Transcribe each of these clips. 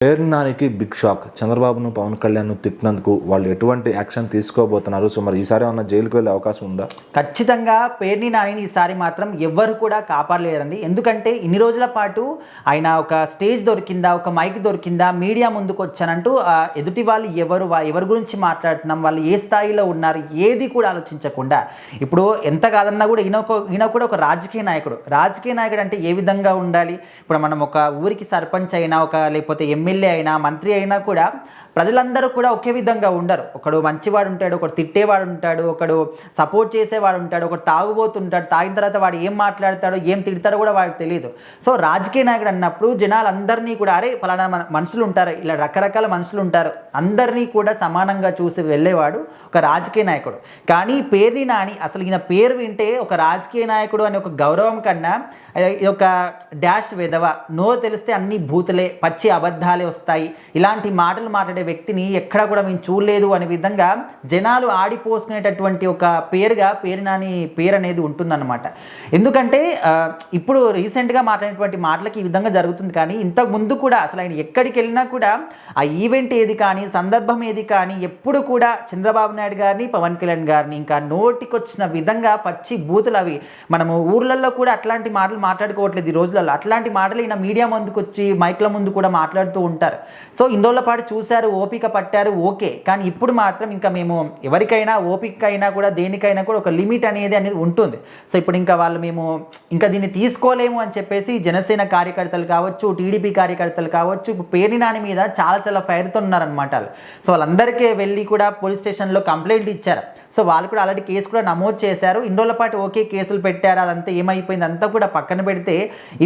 పేర్ని నానికి big shock. చంద్రబాబును, పవన్ కళ్యాణ్ను తిట్టినందుకు వాళ్ళు ఎటువంటి యాక్షన్ తీసుకోబోతున్నారు? సో మరి ఈసారి ఏమన్నా జైలుకి వెళ్ళే అవకాశం ఉందా? ఖచ్చితంగా పేర్ని నానిని ఈసారి మాత్రం ఎవ్వరు కూడా కాపాడలేరండి. ఎందుకంటే ఇన్ని రోజుల పాటు ఆయన ఒక స్టేజ్ దొరికిందా, ఒక మైక్ దొరికిందా, మీడియా ముందుకు వచ్చానంటూ ఎదుటి వాళ్ళు ఎవరి గురించి మాట్లాడుతున్నాం, వాళ్ళు ఏ స్థాయిలో ఉన్నారు, ఏది కూడా ఆలోచించకుండా ఇప్పుడు ఎంత కాదన్నా కూడా ఈయన కూడా ఒక రాజకీయ నాయకుడు అంటే ఏ విధంగా ఉండాలి? ఇప్పుడు మనం ఒక ఊరికి సర్పంచ్ అయినా, లేకపోతే ఎమ్మెల్యే అయినా, మంత్రి అయినా కూడా ప్రజలందరూ కూడా ఒకే విధంగా ఉండరు. ఒకడు మంచివాడు ఉంటాడు, ఒకడు తిట్టేవాడు ఉంటాడు, ఒకడు సపోర్ట్ చేసేవాడు ఉంటాడు, ఒకడు తాగుబోతుంటాడు. తాగిన తర్వాత వాడు ఏం మాట్లాడతాడో, ఏం తిడతాడో కూడా వాడికి తెలియదు. సో రాజకీయ నాయకుడు అన్నప్పుడు జనాలందరినీ కూడా అరే ఫలానా మనుషులు ఉంటారు, ఇలా రకరకాల మనుషులు ఉంటారు, అందరినీ కూడా సమానంగా చూసి వెళ్ళేవాడు ఒక రాజకీయ నాయకుడు. కానీ పేర్ని నాని అసలు ఈయన పేరు వింటే ఒక రాజకీయ నాయకుడు అనే ఒక గౌరవం కన్నా ఒక డాష్ వెధవ, నో తెలిస్తే అన్ని బూతులే, పచ్చి అబద్ధాలే వస్తాయి, ఇలాంటి మాటలు మాట్లాడే వ్యక్తిని ఎక్కడ కూడా మేము చూడలేదు అనే విధంగా జనాలు ఆడిపోసుకునేటటువంటి ఒక పేరుగా పేర్ని నాని పేరు అనేది ఉంటుందన్నమాట. ఎందుకంటే ఇప్పుడు రీసెంట్గా మాట్లాడినటువంటి మాటలకి ఈ విధంగా జరుగుతుంది. కానీ ఇంతకు ముందు కూడా అసలు ఆయన ఎక్కడికి వెళ్ళినా కూడా ఆ ఈవెంట్ ఏది కానీ, సందర్భం ఏది కానీ, ఎప్పుడు కూడా చంద్రబాబు నాయుడు గారిని, పవన్ కళ్యాణ్ గారిని ఇంకా నోటికొచ్చిన విధంగా పచ్చి బూతులు అవి మనము ఊర్లలో కూడా అట్లాంటి మాటలు మాట్లాడుకోవట్లేదు ఈ రోజులలో. అట్లాంటి మాటలు ఈయన మీడియా ముందుకు వచ్చి మైక్ల ముందు కూడా మాట్లాడుతూ ఉంటారు. సో ఇన్ని రోజుల పాటు చూశారు, ఓపిక పట్టారు, ఓకే. కానీ ఇప్పుడు మాత్రం ఇంకా మేము ఎవరికైనా ఓపిక అయినా కూడా దేనికైనా కూడా ఒక లిమిట్ అనేది ఉంటుంది. సో ఇప్పుడు ఇంకా మేము ఇంకా దీన్ని తీసుకోలేము అని చెప్పేసి జనసేన కార్యకర్తలు కావచ్చు, టీడీపీ కార్యకర్తలు కావచ్చు, ఇప్పుడు పేర్ని నాని మీద చాలా ఫైర్తో ఉన్నారనమాట. సో వాళ్ళందరికీ వెళ్ళి కూడా పోలీస్ స్టేషన్లో కంప్లైంట్ ఇచ్చారు. సో వాళ్ళు కూడా ఆల్రెడీ కేసు కూడా నమోదు చేశారు. ఇన్ని రోజుల పాటు ఓకే కేసులు పెట్టారు, అదంతా ఏమైపోయింది అంతా కూడా పక్కన పెడితే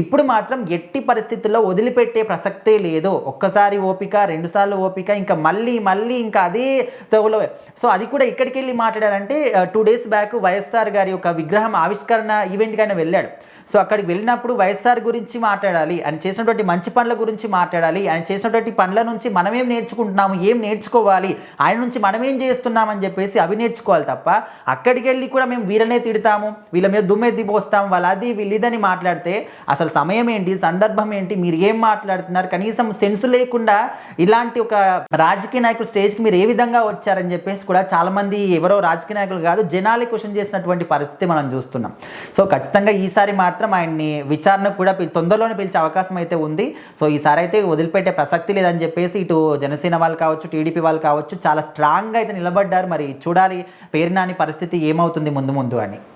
ఇప్పుడు మాత్రం ఎట్టి పరిస్థితుల్లో వదిలిపెట్టే ప్రసక్తే లేదు. ఒక్కసారి ఓపిక, రెండుసార్లు ఓపిక, ఇంకా మళ్ళీ ఇంకా అదే తగులో. సో అది కూడా ఇక్కడికి వెళ్ళి మాట్లాడారంటే 2 days బ్యాక్ వైఎస్ఆర్ గారి యొక్క విగ్రహం ఆవిష్కరణ ఈవెంట్కి ఆయన వెళ్ళాడు. సో అక్కడికి వెళ్ళినప్పుడు వైఎస్ఆర్ గురించి మాట్లాడాలి, ఆయన చేసినటువంటి మంచి పనుల గురించి మాట్లాడాలి, ఆయన చేసినటువంటి పనుల నుంచి మనం ఏం నేర్చుకుంటున్నాము, ఏం నేర్చుకోవాలి, ఆయన నుంచి మనం ఏం చేస్తున్నామని చెప్పేసి అవి నేర్చుకోవాలి తప్ప అక్కడికి వెళ్ళి కూడా మేము వీళ్ళనే తిడతాము, వీళ్ళ మీద దుమ్మెత్తి పోస్తాము, వాళ్ళది వీళ్ళిదని మాట్లాడితే అసలు సమయం ఏంటి, సందర్భం ఏంటి, మీరు ఏం మాట్లాడుతున్నారు, కనీసం సెన్స్ లేకుండా ఇలాంటి ఒక రాజకీయ నాయకుడు స్టేజ్కి మీరు ఏ విధంగా వచ్చారని చెప్పేసి కూడా చాలామంది ఎవరో రాజకీయ నాయకులు కాదు జనాలే క్వశ్చన్ చేసినటువంటి పరిస్థితి మనం చూస్తున్నాం. సో ఖచ్చితంగా ఈసారి మాత్రం ఆయన్ని విచారణకు కూడా తొందరలోనే పిలిచే అవకాశం అయితే ఉంది. సో ఈసారి అయితే వదిలిపెట్టే ప్రసక్తి లేదని చెప్పేసి ఇటు జనసేన వాళ్ళు కావచ్చు, టీడీపీ వాళ్ళు కావచ్చు చాలా స్ట్రాంగ్గా అయితే నిలబడ్డారు. మరి చూడాలి పేర్ని నాని పరిస్థితి ఏమవుతుంది ముందు అని.